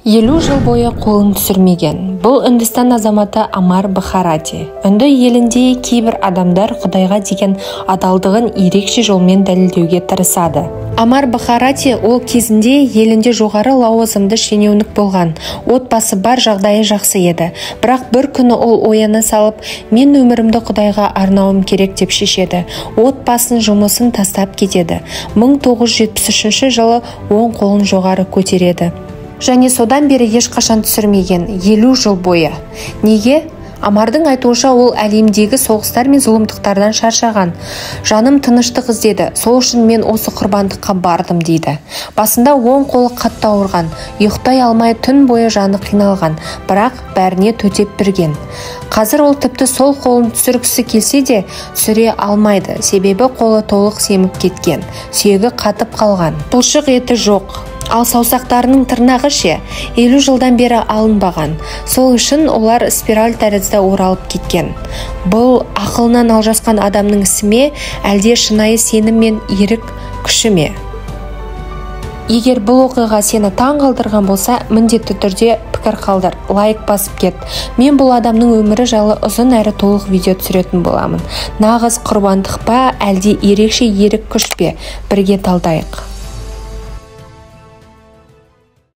50 жыл бойы қолын түсірмеген. Бұл Үндістан азаматы Амар Бхарати. Үнді елінде кейбір адамдар Құдайға деген адалдығын ерекше жолмен дәлелдеуге тырысады. Амар Бхарати ол кезінде елінде жоғары лауазымды шенеунік болған. Отбасы бар, жағдайы жақсы еді. Бірақ бір күні ол ояна салып, мен өмірімді Құдайға арнауым керек деп шешеді. Отбасын, жұмысын тастап кетеді. 1973 жылы оң қолын жоғары көтереді. Және содан бері ешқашан түсірмеген 50 жыл бойы. Неге? Амардың айтуынша ол әлемдегі соғыстар мен зұлымдықтардан шаршаған. Жаным тыныштық іздеді, сол үшін мен осы құрбандыққа бардым дейді. Басында оң қолы қатты ауырған, ұйықтай алмай түн бойы жаны қиналған, бірақ бәріне төтеп берген. Қазір ол тіпті сол қолын түсіргісі келсе де түсіре алмайды, себебі қолы толық семіп кеткен, сүйегі қатып қалған, бұлшық еті жоқ. Ал саусақтарының тырнағы ше 50 жылдан бері алынбаған. Сол үшін олар спираль тәрізді оралып кеткен. Бұл ақылынан алжасқан адамның ісі ме, әлде шынайы сенім мен ерік күші ме? Егер бұл оқиға сені таң қалдырған болса, міндетті түрде пікір қалдыр, лайк басып кет. Мен бұл адамның өмірі жайлы ұзын әрі толық видео түсіретін боламын. Нағыз құрбандық па, әлде ерекше ерік күш пе? Бірге талдайық.